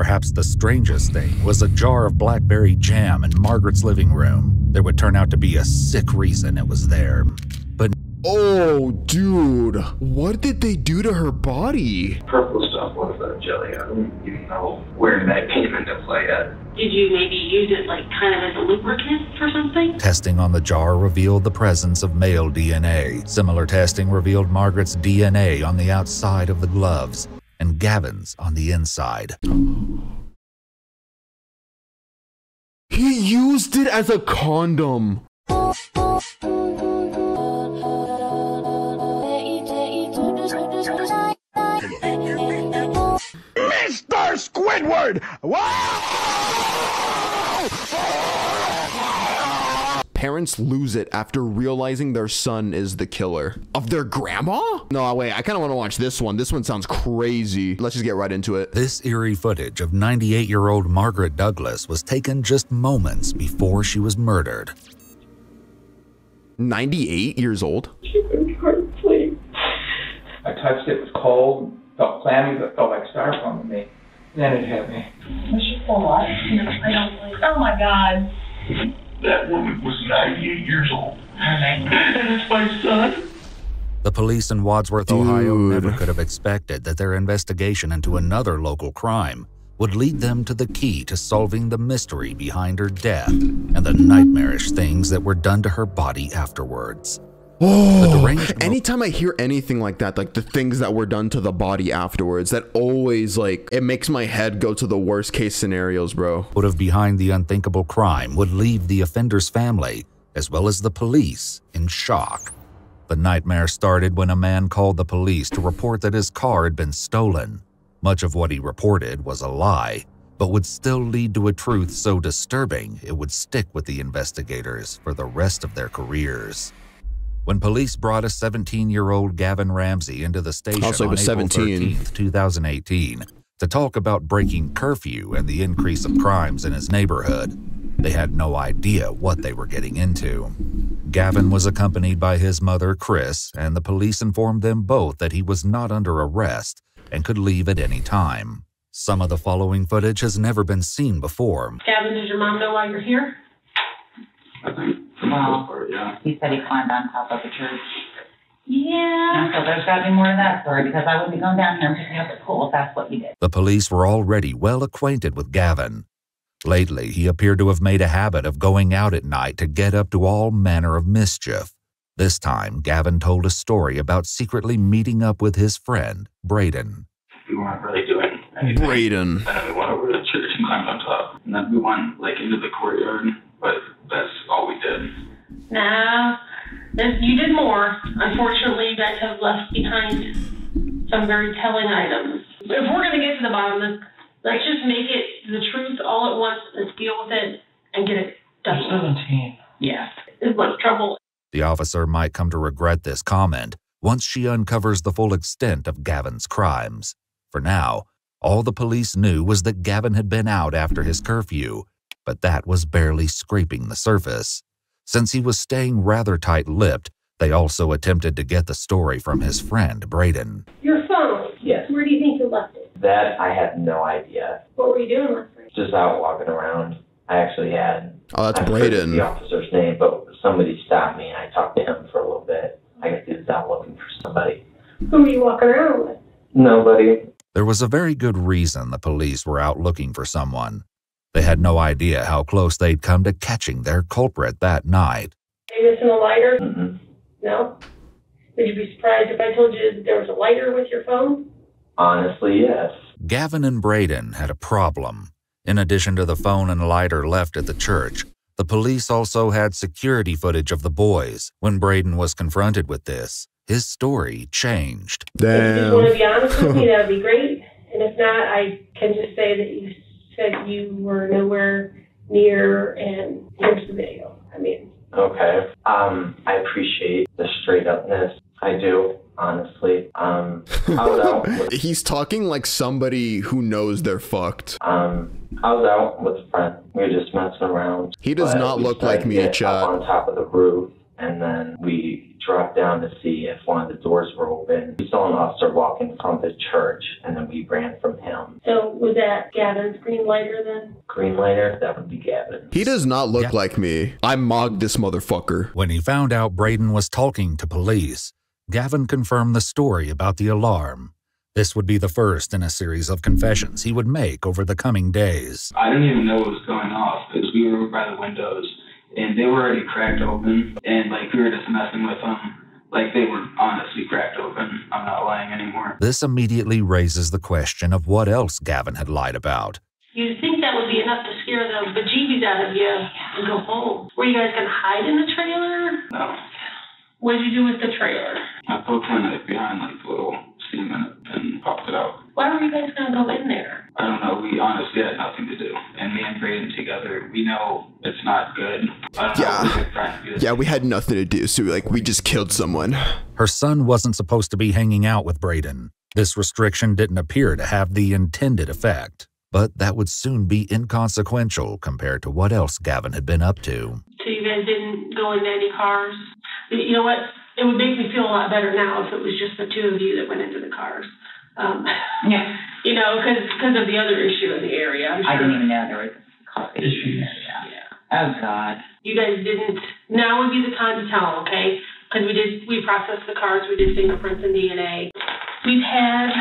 Perhaps the strangest thing was a jar of blackberry jam in Margaret's living room. There would turn out to be a sick reason it was there. But oh, dude, what did they do to her body? Purple stuff was jelly. I don't even know where that came into play at. Did you maybe use it like kind of as a lubricant for something? Testing on the jar revealed the presence of male DNA. Similar testing revealed Margaret's DNA on the outside of the gloves and Gavon's on the inside. He used it as a condom. Mr. Squidward! Parents lose it after realizing their son is the killer of their grandma? No, wait, I kind of want to watch this one. This one sounds crazy. Let's just get right into it. This eerie footage of 98-year-old Margaret Douglas was taken just moments before she was murdered. 98 years old? She couldn't hardly sleep. I touched it, it was cold, felt clammy, but felt like styrofoam to me. Then it hit me. Was she still alive? No, I don't believe. Oh my God. That woman was 98 years old. That's my son. The police in Wadsworth, Ohio never could have expected that their investigation into another local crime would lead them to the key to solving the mystery behind her death and the nightmarish things that were done to her body afterwards. Oh, anytime I hear anything like that, like the things that were done to the body afterwards, that always, like, it makes my head go to the worst case scenarios, bro. Motive behind the unthinkable crime would leave the offender's family, as well as the police, in shock. The nightmare started when a man called the police to report that his car had been stolen. Much of what he reported was a lie, but would still lead to a truth so disturbing it would stick with the investigators for the rest of their careers. When police brought a 17-year-old Gavon Ramsay into the station on April 13th, 2018, to talk about breaking curfew and the increase of crimes in his neighborhood, they had no idea what they were getting into. Gavon was accompanied by his mother, Chris, and the police informed them both that he was not under arrest and could leave at any time. Some of the following footage has never been seen before. Gavon, does your mom know why you're here? I think for the most part, yeah. He said he climbed on top of the church. Yeah. And so there's got to be more to that story because I wouldn't be going down here and picking up the pool if that's what he did. The police were already well acquainted with Gavon. Lately, he appeared to have made a habit of going out at night to get up to all manner of mischief. This time, Gavon told a story about secretly meeting up with his friend, Braden. We weren't really doing anything. Braden. And then we went over to the church and climbed on top. And then we went, like, into the courtyard, but that's all we did. Nah, you did more. Unfortunately, you guys have left behind some very telling items. If we're going to get to the bottom of this, let's just make it the truth all at once. Let's deal with it and get it done. You're 17. Yeah, it's much trouble. The officer might come to regret this comment once she uncovers the full extent of Gavon's crimes. For now, all the police knew was that Gavon had been out after his curfew, but that was barely scraping the surface. Since he was staying rather tight-lipped, they also attempted to get the story from his friend, Braden. Your phone? Yes. Where do you think you left it? That I have no idea. What were you doing last night? Just out walking around. I actually had... Oh, that's I forget Braden. the officer's name, but somebody stopped me and I talked to him for a little bit. I guess he was out looking for somebody. Who were you walking around with? Nobody. There was a very good reason the police were out looking for someone. They had no idea how close they'd come to catching their culprit that night. Are you missing a lighter? Mm-hmm. No? Would you be surprised if I told you that there was a lighter with your phone? Honestly, yes. Gavon and Braden had a problem. In addition to the phone and lighter left at the church, the police also had security footage of the boys. When Braden was confronted with this, his story changed. If you just Damn. want to be honest with me, that would be great. And if not, I can just say that you said you were nowhere near, and here's the video. I mean... Okay. I appreciate the straight upness. I do, honestly. I was out with, He's talking like somebody who knows they're fucked. I was out with a friend. We were just messing around. He does but not we look decided like me, to get chat. up on top of the roof and then we dropped down to see if one of the doors were open. We saw an officer walking from the church, and then we ran from him. So was that Gavin's green lighter then? Green lighter? That would be Gavon. He does not look like me. I mogged this motherfucker. When he found out Braden was talking to police, Gavon confirmed the story about the alarm. This would be the first in a series of confessions he would make over the coming days. I didn't even know what was going off because we were over by the windows and they were already cracked open, and like we were just messing with them. Like they were honestly cracked open. I'm not lying anymore. This immediately raises the question of what else Gavon had lied about. You'd think that would be enough to scare the bejeebies out of you and go home. Were you guys going to hide in the trailer? No. What did you do with the trailer? I poked my knife behind like the little seam in it and popped it out. Why were you guys going to go in there? I don't know. We honestly had nothing to do. And me and Braden together, we know it's not good. I don't know what we're trying to do. Yeah, we had nothing to do, so like we just killed someone. Her son wasn't supposed to be hanging out with Braden. This restriction didn't appear to have the intended effect. But that would soon be inconsequential compared to what else Gavon had been up to. So you guys didn't go into any cars? You know what? It would make me feel a lot better now if it was just the two of you that went into the cars. Yeah. You know, because of the other issue in the area. I'm sure. I didn't even know there was a car issue there. Yeah. Oh, God. You guys didn't. Now would be the time to tell, okay? Because we processed the cars, we did fingerprints and DNA. We've had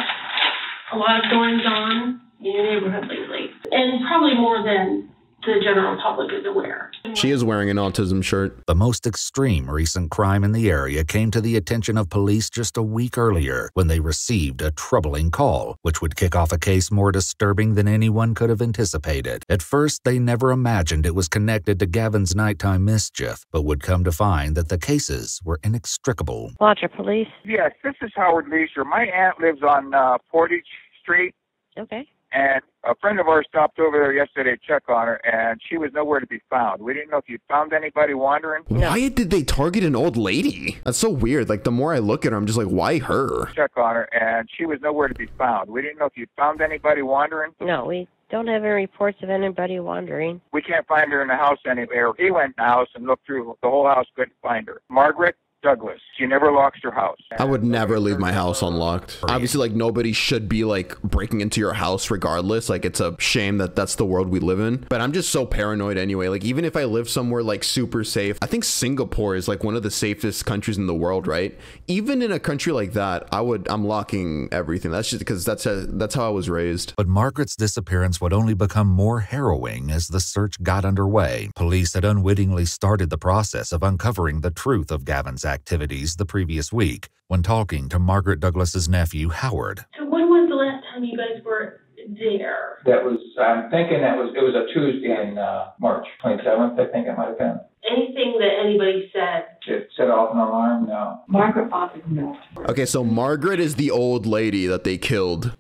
a lot of goings on in your neighborhood lately, and probably more than the general public is aware. She is wearing an autism shirt. The most extreme recent crime in the area came to the attention of police just a week earlier when they received a troubling call, which would kick off a case more disturbing than anyone could have anticipated. At first, they never imagined it was connected to Gavon's nighttime mischief, but would come to find that the cases were inextricable. Watcher Police. Yes, this is Howard Leisure. My aunt lives on Portage Street. Okay. And a friend of ours stopped over there yesterday to check on her, and she was nowhere to be found. We didn't know if you'd found anybody wandering. Why did they target an old lady? That's so weird. Like, the more I look at her, I'm just like, why her? Check on her, and she was nowhere to be found. We didn't know if you'd found anybody wandering. No, we don't have any reports of anybody wandering. We can't find her in the house anywhere. He went in the house and looked through the whole house, couldn't find her. Margaret Douglas. She never locks her house. I would never leave my house unlocked. Obviously, like, nobody should be, like, breaking into your house regardless. Like, it's a shame that that's the world we live in. But I'm just so paranoid anyway. Like, even if I live somewhere, like, super safe, I think Singapore is, like, one of the safest countries in the world, right? Even in a country like that, I'm locking everything. That's just because that's how I was raised. But Margaret's disappearance would only become more harrowing as the search got underway. Police had unwittingly started the process of uncovering the truth of Gavon's activities the previous week when talking to Margaret Douglas's nephew, Howard. So when was the last time you guys were there? That was, I'm thinking it was a Tuesday in March 27th, I think it might have been. Anything that anybody said? It set off an alarm? No. Margaret Foster, no. Okay, so Margaret is the old lady that they killed.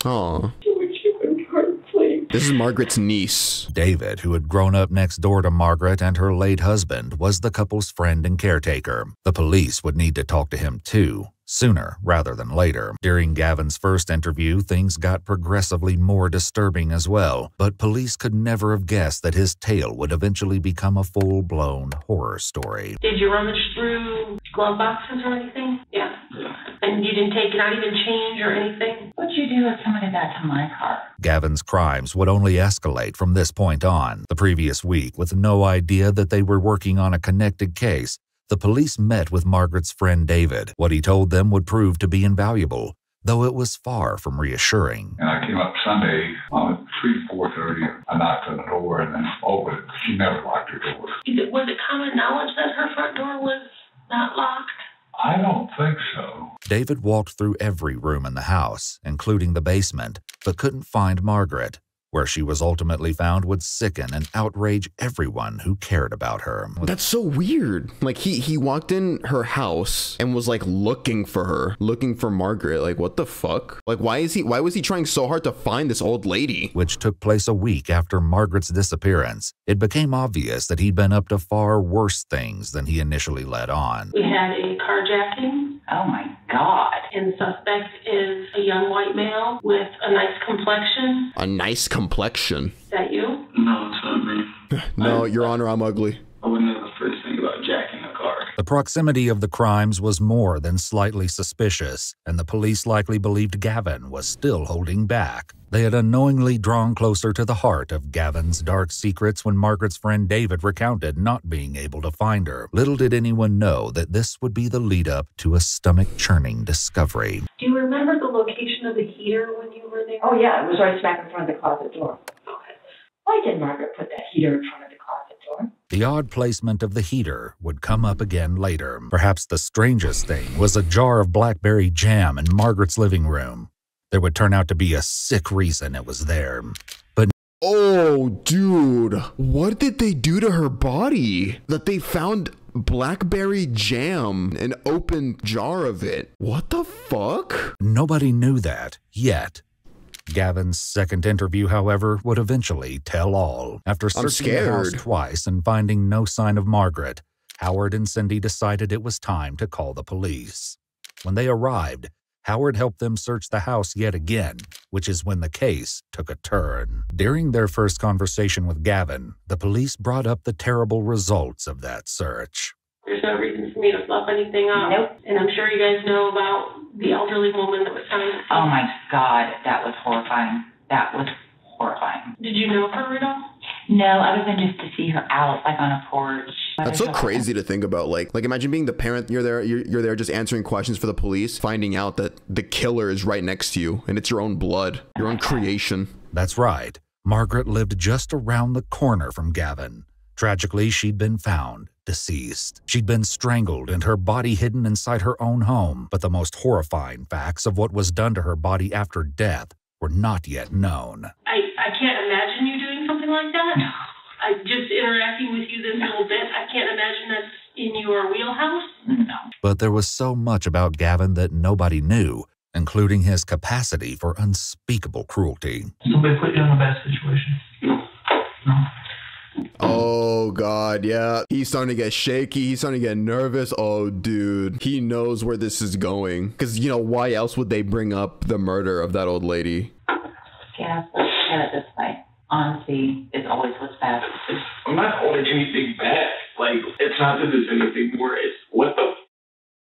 Oh. This is Margaret's niece. David, who had grown up next door to Margaret and her late husband, was the couple's friend and caretaker. The police would need to talk to him too, sooner rather than later. During Gavon's first interview, things got progressively more disturbing as well, but police could never have guessed that his tale would eventually become a full-blown horror story. Did you rummage through glove boxes or anything? Yeah. And you didn't take not even change or anything? What'd you do if someone did that to my car? Gavon's crimes would only escalate from this point on. The previous week, with no idea that they were working on a connected case, the police met with Margaret's friend David. What he told them would prove to be invaluable, though it was far from reassuring. And I came up Sunday at 4:30. I knocked on the door and then opened it. She never locked her door. Was it common knowledge that her front door was not locked? I don't think so. David walked through every room in the house, including the basement, but couldn't find Margaret. Where she was ultimately found would sicken and outrage everyone who cared about her. That's so weird. Like, he walked in her house and was like looking for her, looking for Margaret. Like, what the fuck? Like, why was he trying so hard to find this old lady? Which took place a week after Margaret's disappearance. It became obvious that he'd been up to far worse things than he initially let on. We had a carjacking. Oh my God. And the suspect is a young white male with a nice complexion. A nice complexion? Is that you? No, it's not me. No, Your Honor, I'm ugly. I wouldn't know the first thing about jacking a car. The proximity of the crimes was more than slightly suspicious, and the police likely believed Gavon was still holding back. They had unknowingly drawn closer to the heart of Gavon's dark secrets when Margaret's friend David recounted not being able to find her. Little did anyone know that this would be the lead-up to a stomach-churning discovery. Do you remember the location of the heater when you were there? Oh, yeah, it was right smack in front of the closet door. Why did Margaret put that heater in front of the closet door? The odd placement of the heater would come up again later. Perhaps the strangest thing was a jar of blackberry jam in Margaret's living room. There would turn out to be a sick reason it was there. But oh, dude, what did they do to her body? That they found blackberry jam, an open jar of it. What the fuck? nobody knew that yet. Gavon's second interview, however, would eventually tell all. After searching the house twice and finding no sign of Margaret, Howard and Cindy decided it was time to call the police. When they arrived, Howard helped them search the house yet again, which is when the case took a turn. During their first conversation with Gavon, the police brought up the terrible results of that search. There's no reason for me to fluff anything up. Nope. And I'm sure you guys know about the elderly woman that was coming to see. Oh my God, that was horrifying. That was horrifying. Did you know her at all? No, other than just to see her out, like on a porch. That's so crazy to think about. Like imagine being the parent. You're there just answering questions for the police, finding out that the killer is right next to you, and it's your own blood, your own creation. That's right. Margaret lived just around the corner from Gavon. Tragically, she'd been found deceased. She'd been strangled and her body hidden inside her own home. But the most horrifying facts of what was done to her body after death were not yet known. I can't imagine you doing something like that. I just interacting with you this little bit. I can't imagine that's in your wheelhouse. No. But there was so much about Gavon that nobody knew, including his capacity for unspeakable cruelty. Somebody put you in a bad situation? No. Oh God, yeah. He's starting to get shaky. He's starting to get nervous. Oh, dude. He knows where this is going. Because, you know, why else would they bring up the murder of that old lady? Yeah, let's get it this way. Honesty is always what's best. I'm not holding anything back. Like, it's not that there's anything more. It's what the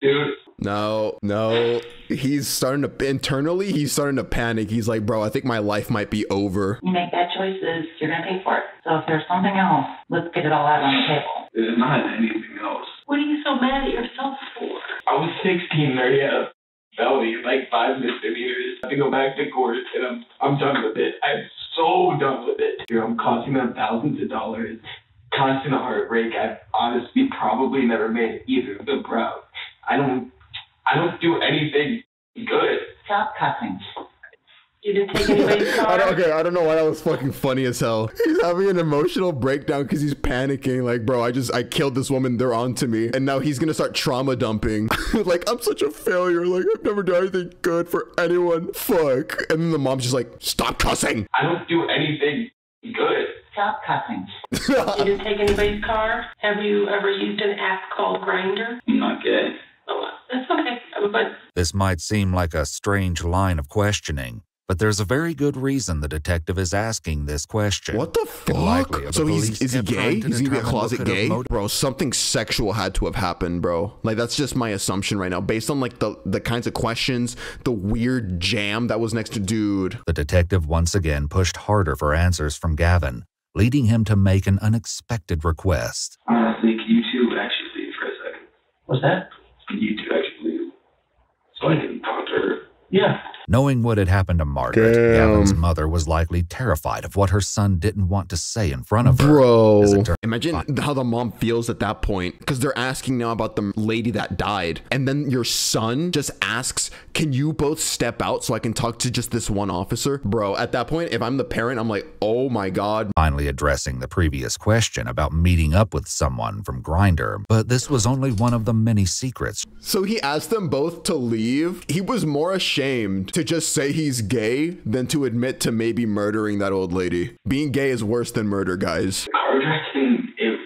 dude. No. He's starting to, internally, he's starting to panic. He's like, bro, I think my life might be over. You make bad choices, you're going to pay for it. So if there's something else, let's get it all out on the table. There's not anything else. What are you so mad at yourself for? I was 16, already had a felony, like 5 misdemeanors. I have to go back to court, and I'm done with it. I'm so done with it. I'm costing them thousands of dollars. Constant heartbreak. I've honestly probably never made either of them proud. I don't do anything good. Stop cussing. You didn't take anybody's car? I don't know why that was fucking funny as hell. He's having an emotional breakdown because he's panicking. Like, bro, I killed this woman. They're on to me. And now he's going to start trauma dumping. Like, I'm such a failure. Like, I've never done anything good for anyone. Fuck. And then the mom's just like, stop cussing. I don't do anything good. Stop cussing. You didn't take anybody's car? Have you ever used an app called Grindr? I'm not gay. Oh, that's okay. But This might seem like a strange line of questioning, but there's a very good reason the detective is asking this question. What the fuck? So is he gay? Is he a closet gay? Bro, something sexual had to have happened, bro. Like, that's just my assumption right now. Based on, like, the kinds of questions, the weird jam that was next to dude. The detective once again pushed harder for answers from Gavon, leading him to make an unexpected request. Honestly, can you two actually leave for a second? What's that? Can you two actually leave? So I can talk to her. Yeah. Knowing what had happened to Margaret, Gavon's mother was likely terrified of what her son didn't want to say in front of her. Bro, imagine how the mom feels at that point, because they're asking now about the lady that died. And then your son just asks, can you both step out so I can talk to just this one officer? Bro, at that point, if I'm the parent, I'm like, oh my God. Finally addressing the previous question about meeting up with someone from Grindr, but this was only one of the many secrets. So he asked them both to leave. He was more ashamed to just say he's gay than to admit to maybe murdering that old lady. Being gay is worse than murder, guys. Car dressing, it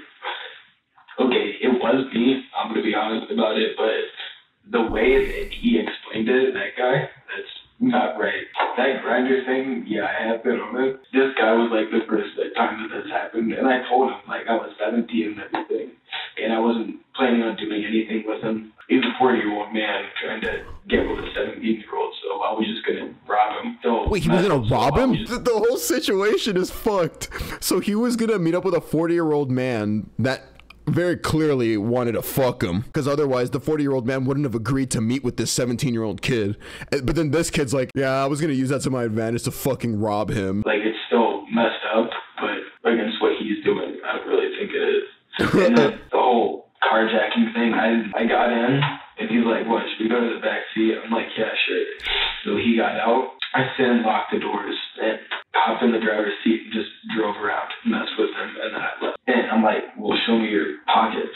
was me. I'm going to be honest about it, but the way that he explained it, that guy, that's not right. That That grinder thing, yeah, I have been on it. This guy was like the first time that this happened, and I told him like I was 17 and everything, and I wasn't planning on doing anything with him. He's a 40-year-old man trying to get with a 17-year-old, so I was just gonna rob him. So wait, he was gonna rob him? The whole situation is fucked. So he was gonna meet up with a 40-year-old man that very clearly wanted to fuck him, because otherwise the 40-year-old man wouldn't have agreed to meet with this 17-year-old kid. But then this kid's like, yeah, I was gonna use that to my advantage to fucking rob him. Like, it's still messed up, but against what he's doing, I don't really think it is. And the whole carjacking thing, I got in, and he's like, what, should we go to the back seat? I'm like, yeah, sure. So he got out. I sit and locked the doors and hopped in the driver's seat and just drove around, messed with him, and then I left. And I'm like, well, show me your pockets.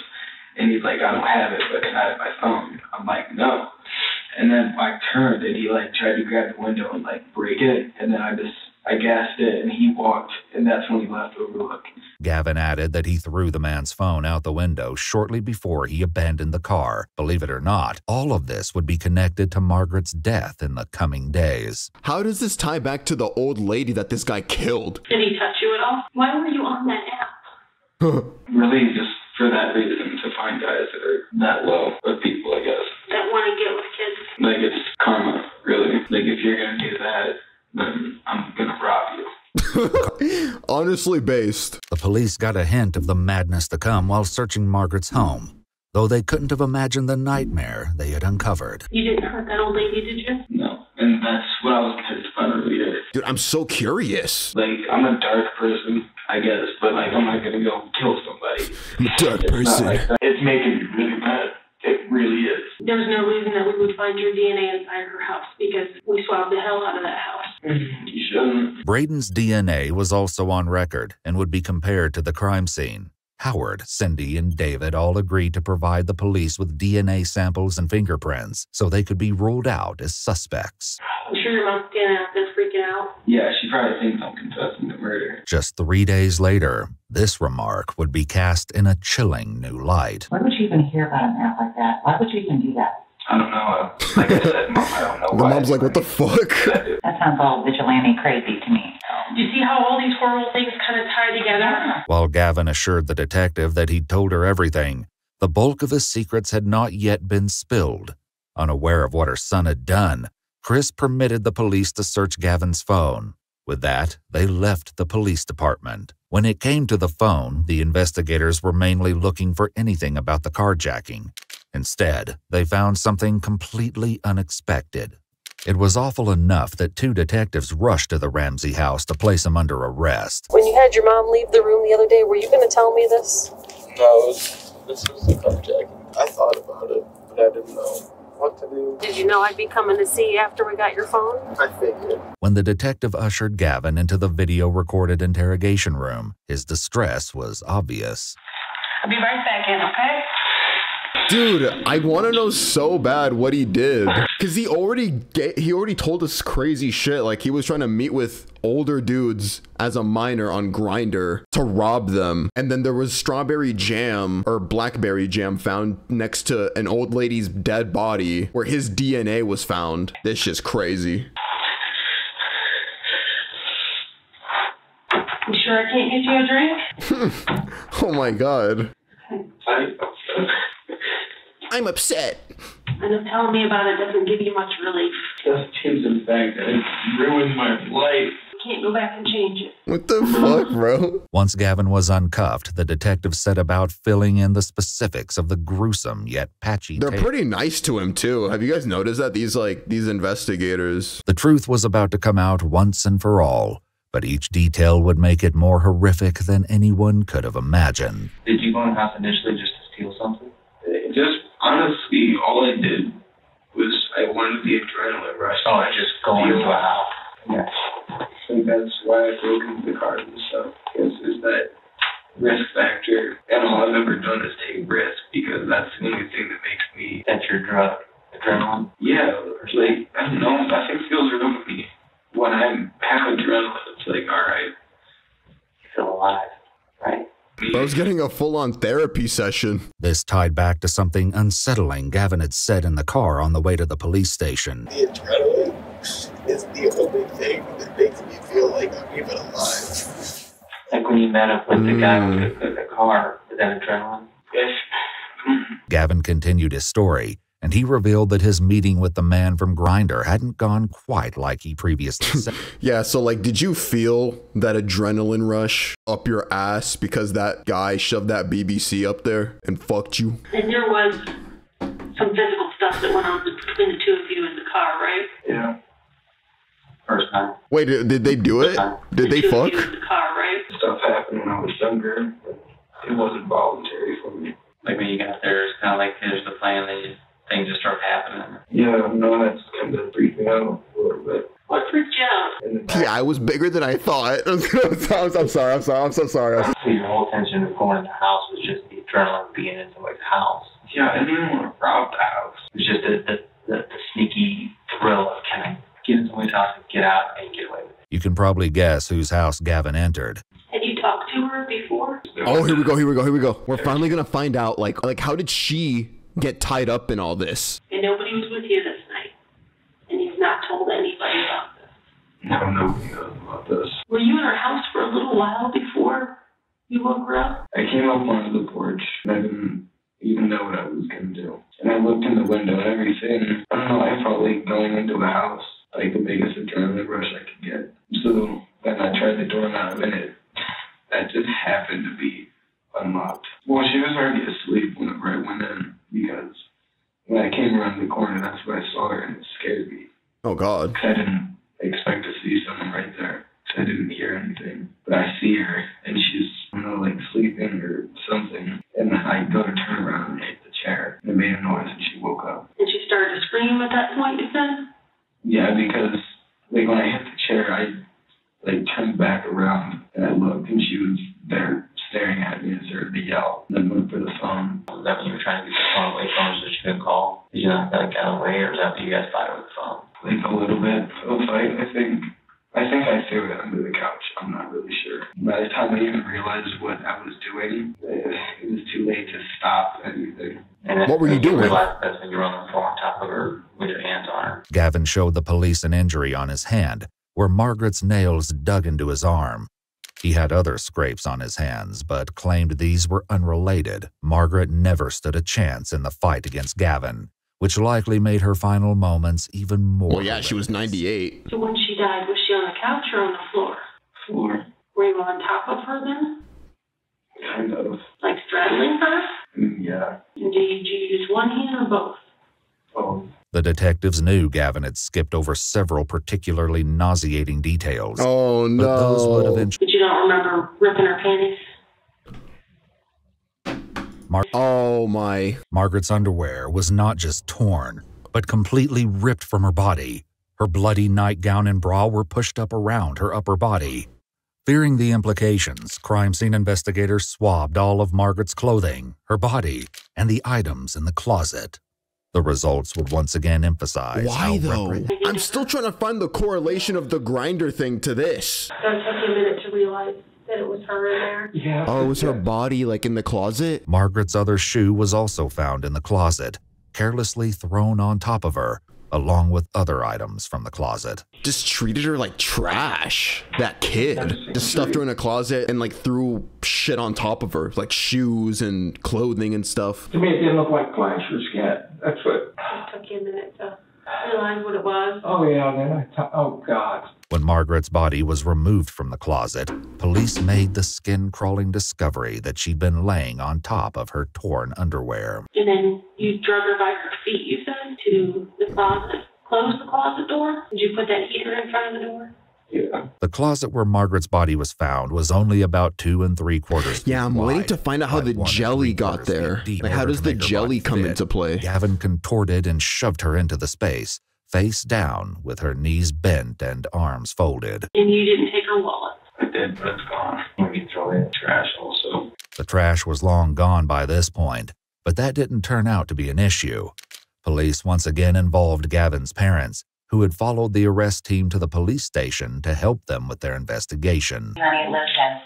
And he's like, I don't have it, but can I have my phone? I'm like, no. And then I turned, and he like tried to grab the window and like break it. And then I gassed it, and he walked, and that's when he left overlooked. Gavon added that he threw the man's phone out the window shortly before he abandoned the car. Believe it or not, all of this would be connected to Margaret's death in the coming days. How does this tie back to the old lady that this guy killed? Did he touch you at all? Why were you on that app? Really, just for that reason, to find guys that are that low of people, I guess. That want to get with kids. Like, it's karma, really. Like, if you're gonna do that, then I'm gonna rob you. Honestly based. The police got a hint of the madness to come while searching Margaret's home, though they couldn't have imagined the nightmare they had uncovered. You didn't hurt that old lady, did you? No, and that's what I was pissed about earlier. Dude, I'm so curious. Like, I'm a dark person, I guess, but like, I'm not gonna go kill somebody. I'm a dark person. Like it's making me really mad. It really is. There's no reason that we would find your DNA inside her house because we swabbed the hell out of that house. You shouldn't. Braden's DNA was also on record and would be compared to the crime scene. Howard, Cindy, and David all agreed to provide the police with DNA samples and fingerprints so they could be ruled out as suspects. I'm sure your mom's getting out this freaking out. Yeah, she probably thinks I'm confessing to murder. Just 3 days later, this remark would be cast in a chilling new light. Why would you even hear about an app like that? Why would you even do that? I don't know. Like I said, Mom, I don't know The why. mom's like, what the fuck? That sounds all vigilante crazy to me. Do you see how all these horrible things kind of tie together? While Gavon assured the detective that he'd told her everything, the bulk of his secrets had not yet been spilled. Unaware of what her son had done, Chris permitted the police to search Gavon's phone. With that, they left the police department. When it came to the phone, the investigators were mainly looking for anything about the carjacking. Instead, they found something completely unexpected. It was awful enough that 2 detectives rushed to the Ramsay house to place him under arrest. When you had your mom leave the room the other day, were you going to tell me this? No, this was the carjacking. I thought about it, but I didn't know what to do. Did you know I'd be coming to see you after we got your phone? I figured. When the detective ushered Gavon into the video-recorded interrogation room, his distress was obvious. I'll be right back in, okay? Dude, I want to know so bad what he did, because he already told us crazy shit. Like, he was trying to meet with older dudes as a minor on Grindr to rob them, and then there was strawberry jam or blackberry jam found next to an old lady's dead body where his DNA was found. This shit's crazy. You sure I can't get you a drink? Oh my god. I'm upset. I know telling me about it doesn't give you much relief. Just change the fact that it ruined my life. Can't go back and change it. What the fuck, bro? Once Gavon was uncuffed, the detective set about filling in the specifics of the gruesome yet patchy They're tale. pretty nice to him too. Have you guys noticed that? These investigators. The truth was about to come out once and for all, but each detail would make it more horrific than anyone could have imagined. Did you go in the house initially just to steal something? Just honestly, all I did was I wanted the adrenaline rush. Oh, I just go into a house. Yeah. So that's why I broke into the car and stuff. Is that risk factor. And all I've ever done is take risks because that's the only thing that makes me. That's your drug, adrenaline? Yeah, like, I don't know, nothing feels real to me. When I have adrenaline, it's like, alright. You feel alive, right? I was getting a full-on therapy session. This tied back to something unsettling Gavon had said in the car on the way to the police station. The adrenaline is the only thing anything that makes me feel like I'm even alive. Like when you met up with the guy with the car, with that adrenaline? Yes. Gavon continued his story, and he revealed that his meeting with the man from Grindr hadn't gone quite like he previously said. Yeah, so like, did you feel that adrenaline rush up your ass because that guy shoved that BBC up there and fucked you? And there was some physical stuff that went on between the two of you in the car, right? Yeah. First time. Wait, did they do it? Did they fuck? In the car, right? Stuff happened when I was younger, but it wasn't voluntary for me. Like when you got there, it's kind of like here's the plan, then things just start happening. Yeah, no, that's kind of freaked me out a little bit. What freaked you out? Yeah, I was bigger than I thought. I'm sorry. I'm so sorry. So your whole intention of going in the house was just the adrenaline being in somebody's house. Yeah, I didn't want to rob the house. It was just the sneaky thrill of can I get in somebody's house and get out and get away with it. You can probably guess whose house Gavon entered. Had you talked to her before? Oh, here we go. We're finally gonna find out, like how did she get tied up in all this? And nobody was with you this night. And you've not told anybody about this. No, nobody knows about this. Were you in her house for a little while before you woke her up? I came up onto the porch, and I didn't even know what I was going to do. And I looked in the window and everything. I don't know, I felt like going into the house, like the biggest adrenaline rush I could get. So then I tried the doorknob, and that just happened to be unlocked. Well, she was already asleep whenever I went in, because when I came around the corner, that's where I saw her, and it scared me. Oh, God. I didn't expect to see someone right there. I didn't hear anything. But I see her, and she's, I don't know, like sleeping or something. And then I go to turn around and hit the chair. And it made a noise, and she woke up. And she started to scream at that point, you said? Yeah, because like when I hit the chair, I like turned back around, and I looked, and she was there staring at me and started to yell. And then went for the phone. Was that when you were trying to get the phone away from her so she couldn't call? Did you not get away, or was that when you guys fought with the phone? Like a little bit of a fight, I think I threw it under the couch. I'm not really sure. By the time I even realized what I was doing, it was too late to stop anything. And what were you doing? That's when you were on the floor on top of her with your hands on her. Gavon showed the police an injury on his hand, where Margaret's nails dug into his arm. He had other scrapes on his hands, but claimed these were unrelated. Margaret never stood a chance in the fight against Gavon, which likely made her final moments even more. Well, yeah, she was 98. So when she died, was she on the couch or on the floor? Floor. Were you on top of her then? Kind of. Like straddling her? Yeah. And did you use one hand or both? Both. The detectives knew Gavon had skipped over several particularly nauseating details. Oh, no. But those would eventually... Did you not remember ripping her panties? Oh, my. Margaret's underwear was not just torn, but completely ripped from her body. Her bloody nightgown and bra were pushed up around her upper body. Fearing the implications, crime scene investigators swabbed all of Margaret's clothing, her body, and the items in the closet. The results would once again emphasize why though? I'm still trying to find the correlation of the Grindr thing to this. So it took you a minute to realize that it was her in there? Yeah. Oh, it was her body like in the closet? Margaret's other shoe was also found in the closet, carelessly thrown on top of her, along with other items from the closet. Just treated her like trash. That kid. Just stuffed her in a closet and like threw shit on top of her, like shoes and clothing and stuff. To me, it didn't look like flash or scat. That's what. It took you a minute to realize what it was. Oh, yeah. Then oh, God. When Margaret's body was removed from the closet, police made the skin-crawling discovery that she'd been laying on top of her torn underwear. And then you drug her by her feet, you said, to the closet. Close the closet door? Did you put that heater in front of the door? Yeah. The closet where Margaret's body was found was only about 2 3/4 feet Yeah, I'm waiting to find out how the jelly got there. Like, how does the jelly come into play? Gavon contorted and shoved her into the space, face down, with her knees bent and arms folded. And you didn't take her wallet? I did, but it's gone. Maybe throw it in the trash also. The trash was long gone by this point, but that didn't turn out to be an issue. Police once again involved Gavon's parents, who had followed the arrest team to the police station to help them with their investigation. Honey, listen,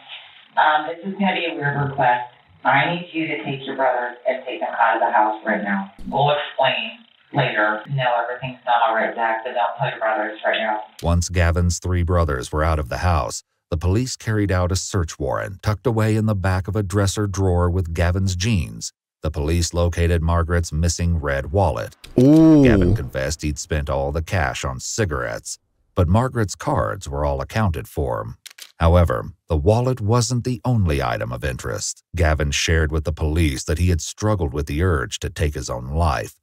this is going to be a weird request. I need you to take your brother and take him out of the house right now. We'll explain. later. No, everything's not all right, Zach, so don't tell your brothers right now. Once Gavin's 3 brothers were out of the house, the police carried out a search warrant tucked away in the back of a dresser drawer with Gavin's jeans. The police located Margaret's missing red wallet. Ooh. Gavin confessed he'd spent all the cash on cigarettes, but Margaret's cards were all accounted for. However, the wallet wasn't the only item of interest. Gavin shared with the police that he had struggled with the urge to take his own life.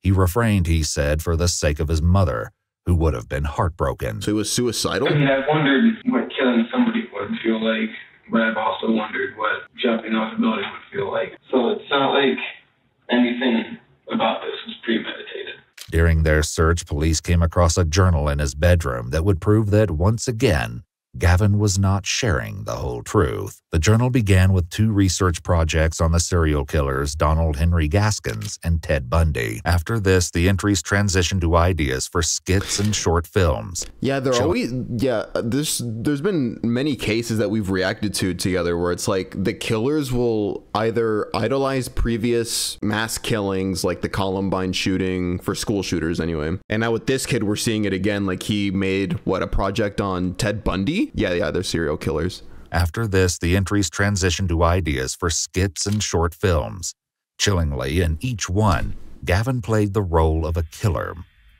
He refrained, he said, for the sake of his mother, who would have been heartbroken. So he was suicidal? I mean, I wondered what killing somebody would feel like, but I've also wondered what jumping off a building would feel like. So it's not like anything about this was premeditated. During their search, police came across a journal in his bedroom that would prove that, once again, Gavin was not sharing the whole truth. The journal began with 2 research projects on the serial killers Donald Henry Gaskins and Ted Bundy. After this, the entries transitioned to ideas for skits and short films. Yeah, there's been many cases that we've reacted to together where it's like the killers will either idolize previous mass killings, like the Columbine shooting, for school shooters anyway. And now with this kid, we're seeing it again. Like, he made, a project on Ted Bundy? Yeah, they're serial killers. After this, the entries transitioned to ideas for skits and short films. Chillingly, in each one, Gavin played the role of a killer.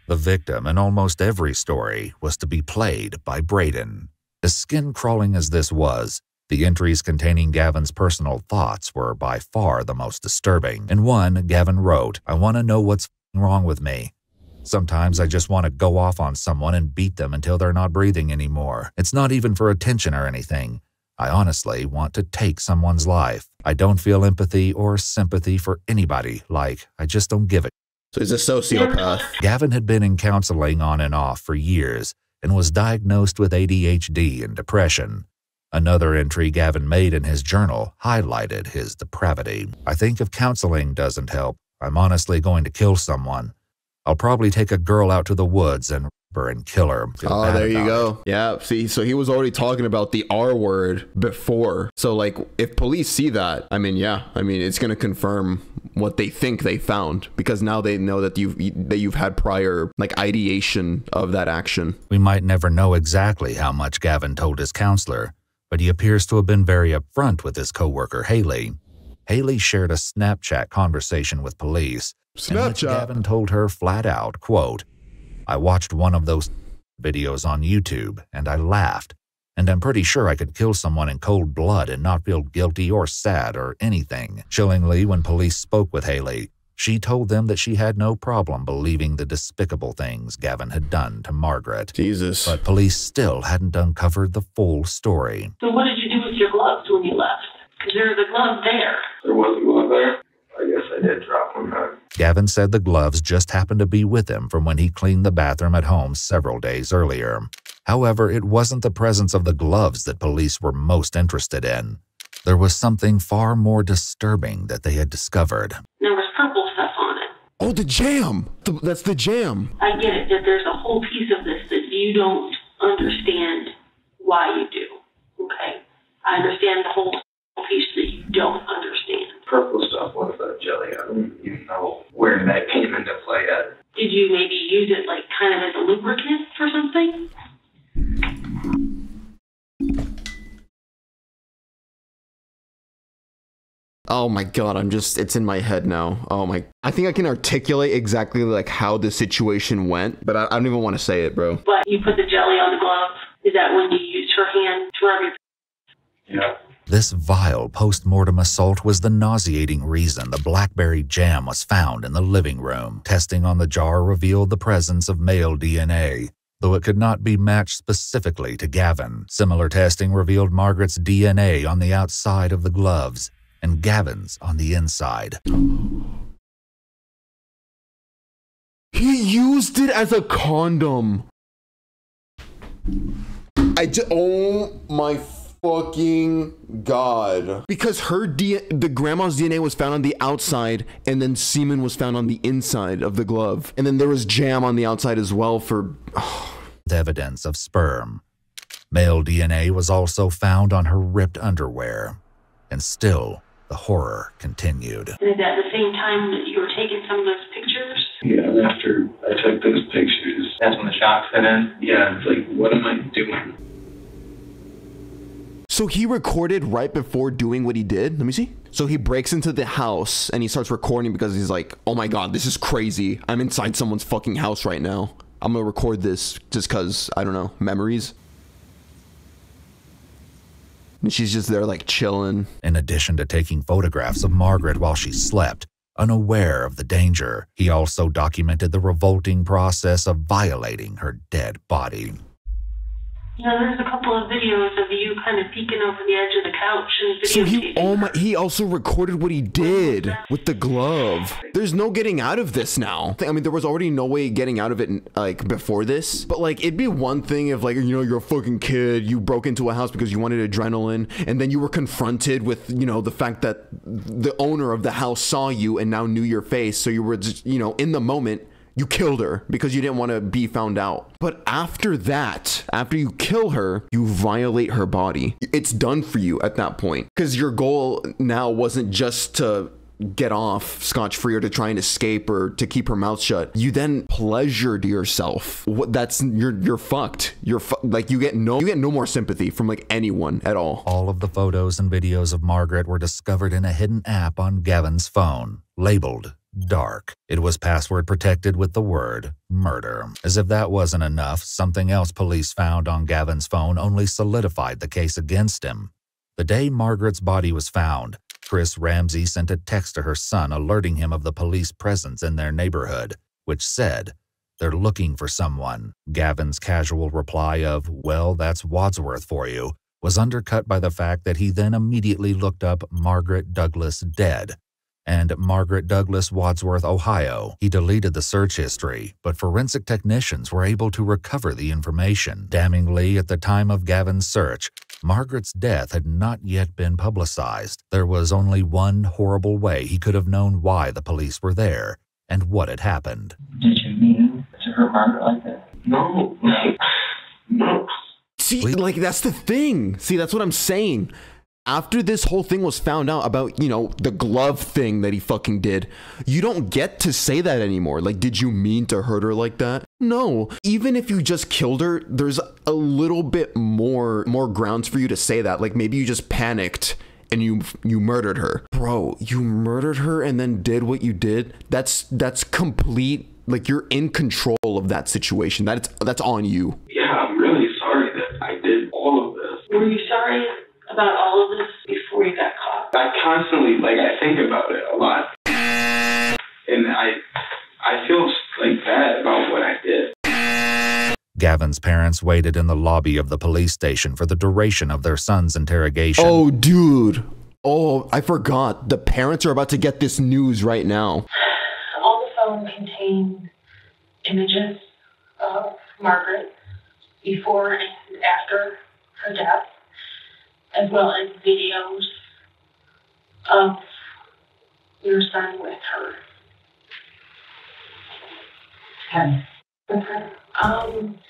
The victim in almost every story was to be played by Braden. As skin-crawling as this was, the entries containing Gavin's personal thoughts were by far the most disturbing. In one, Gavin wrote, "I want to know what's wrong with me. Sometimes I just want to go off on someone and beat them until they're not breathing anymore. It's not even for attention or anything. I honestly want to take someone's life. I don't feel empathy or sympathy for anybody. I just don't give it." So he's a sociopath. Gavin had been in counseling on and off for years and was diagnosed with ADHD and depression. Another entry Gavin made in his journal highlighted his depravity. "I think if counseling doesn't help, I'm honestly going to kill someone. I'll probably take a girl out to the woods and rape her and kill her." Oh, there you go. Yeah, see, so he was already talking about the R word before. So, if police see that, it's going to confirm what they think they found, because now they know that you've had prior, ideation of that action. We might never know exactly how much Gavin told his counselor, but he appears to have been very upfront with his coworker, Haley. Haley shared a Snapchat conversation with police, in which Gavin told her flat out, quote, "I watched one of those videos on YouTube and I laughed, and I'm pretty sure I could kill someone in cold blood and not feel guilty or sad or anything." Chillingly, when police spoke with Haley, she told them that she had no problem believing the despicable things Gavin had done to Margaret. Jesus. But police still hadn't uncovered the full story. So what did you do with your gloves when you left? Because there was a glove there. There was a glove there. I guess I did drop one back. Gavin said the gloves just happened to be with him from when he cleaned the bathroom at home several days earlier. However, it wasn't the presence of the gloves that police were most interested in. There was something far more disturbing that they had discovered. There was purple stuff on it. Oh, the jam! That's the jam! I get it, that there's a whole piece of this that you don't understand why you do, okay? I understand the whole piece that you don't understand. Purple stuff, what is that jelly? I don't even know where that came into play at. Did you maybe use it kind of as a lubricant for something? Oh my God, it's in my head now. I think I can articulate exactly how the situation went, but I don't even want to say it, bro. But you put the jelly on the glove? Is that when you used her hand to rub your... Yeah. This vile post-mortem assault was the nauseating reason the blackberry jam was found in the living room. Testing on the jar revealed the presence of male DNA, though it could not be matched specifically to Gavin. Similar testing revealed Margaret's DNA on the outside of the gloves and Gavin's on the inside. He used it as a condom. Oh my fucking God. Because the grandma's DNA was found on the outside, and then semen was found on the inside of the glove. And then there was jam on the outside as well for... Evidence of sperm. Male DNA was also found on her ripped underwear. And still, the horror continued. And at the same time that you were taking some of those pictures? Yeah, after I took those pictures. That's when the shock set in? Yeah, it's like, what am I doing? So he recorded right before doing what he did? Let me see. So he breaks into the house and he starts recording because he's like, oh my God, this is crazy. I'm inside someone's fucking house right now. I'm gonna record this just cause, I don't know, memories. And she's just there like chilling. In addition to taking photographs of Margaret while she slept, unaware of the danger, he also documented the revolting process of violating her dead body. You know, there's a couple of videos of you kind of peeking over the edge of the couch and So videotaping. he also recorded what he did with the glove. There's no getting out of this now. I mean, there was already no way getting out of it like before this, but like it'd be one thing if like, you know, you're a fucking kid, you broke into a house because you wanted adrenaline, and then you were confronted with, you know, the fact that the owner of the house saw you and now knew your face. So you were just, you know, in the moment, you killed her because you didn't want to be found out. But after that, after you kill her, you violate her body. It's done for you at that point. Because your goal now wasn't just to get off scotch-free or to try and escape or to keep her mouth shut. You then pleasured yourself. You're fucked. Like you get no more sympathy from like anyone at all. All of the photos and videos of Margaret were discovered in a hidden app on Gavon's phone, labeled Dark. It was password protected with the word murder. As if that wasn't enough, something else police found on Gavon's phone only solidified the case against him. The day Margaret's body was found, Chris Ramsay sent a text to her son alerting him of the police presence in their neighborhood, which said, "They're looking for someone." Gavon's casual reply of, "Well, that's Wadsworth for you," was undercut by the fact that he then immediately looked up Margaret Douglas dead and Margaret Douglas, Wadsworth, Ohio. He deleted the search history, but forensic technicians were able to recover the information. Damningly, at the time of Gavon's search, Margaret's death had not yet been publicized. There was only one horrible way he could have known why the police were there and what had happened. Did you mean to hurt Margaret like that? No. No. See, like that's the thing. See, that's what I'm saying. After this whole thing was found out about, you know, the glove thing that he fucking did, you don't get to say that anymore. Like, did you mean to hurt her like that? No. Even if you just killed her, there's a little bit more grounds for you to say that. Like, maybe you just panicked and you murdered her. Bro, you murdered her and then did what you did? That's complete, like, you're in control of that situation. That's on you. Yeah, I'm really sorry that I did all of this. Were you sorry about all of this before you got caught? I constantly, I think about it a lot. And I feel, bad about what I did. Gavon's parents waited in the lobby of the police station for the duration of their son's interrogation. Oh, dude. Oh, I forgot. The parents are about to get this news right now. All the phone contained images of Margaret before and after her death, as well as videos of your son with her. With her.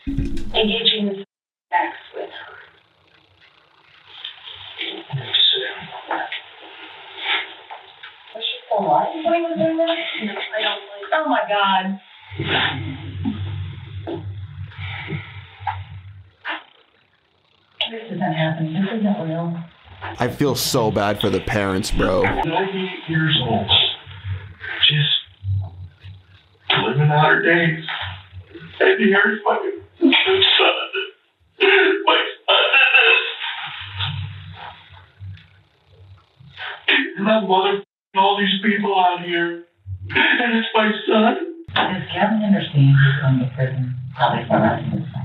Engaging in sex with her. Was she still alive when he was doing that? No, I don't believe. Oh my God. This isn't happening. This isn't real. I feel so bad for the parents, bro. 98 years old. Just living out her days. And here's my son. My son did this. And I'm mother all these people out here. And it's my son. Does Gavon understand he's going to prison? Probably for the rest of his life.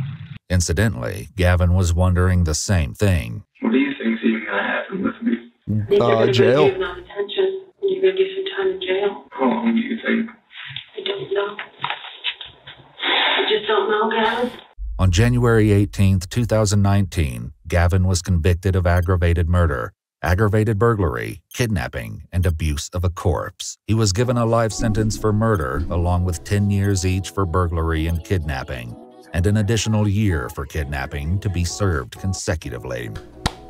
Incidentally, Gavon was wondering the same thing. What do you think's even going to happen with me? You're going to jail. give enough attention. You're going to do some time in jail. How long do you think? I don't know. I just don't know, Gavon. On January 18, 2019, Gavon was convicted of aggravated murder, aggravated burglary, kidnapping, and abuse of a corpse. He was given a life sentence for murder, along with 10 years each for burglary and kidnapping, and an additional year for kidnapping to be served consecutively.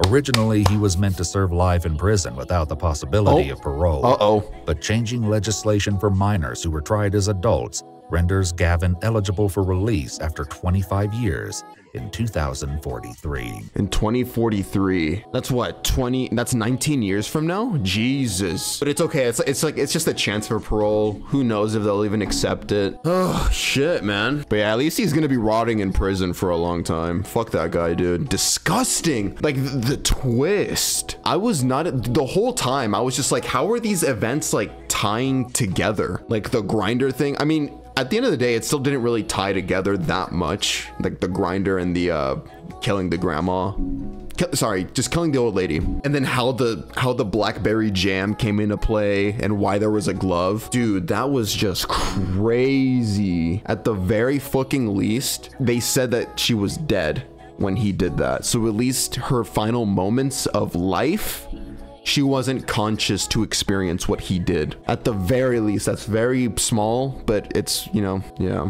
Originally, he was meant to serve life in prison without the possibility of parole. But changing legislation for minors who were tried as adults renders Gavon eligible for release after 25 years in 2043. In 2043, that's what, that's 19 years from now? Jesus. But it's okay, it's just a chance for parole. Who knows if they'll even accept it. Oh, shit, man. But yeah, at least he's gonna be rotting in prison for a long time. Fuck that guy, dude. Disgusting. Like, the twist. I was not, the whole time, I was just like, how are these events, like, tying together? Like, the grinder thing, I mean, at the end of the day, it still didn't really tie together that much. Like the grinder and the killing the grandma. Sorry, just killing the old lady. And then how the blackberry jam came into play and why there was a glove. Dude, that was just crazy. At the very fucking least, they said that she was dead when he did that. So at least her final moments of life, she wasn't conscious to experience what he did. At the very least, that's very small, but it's, you know, yeah.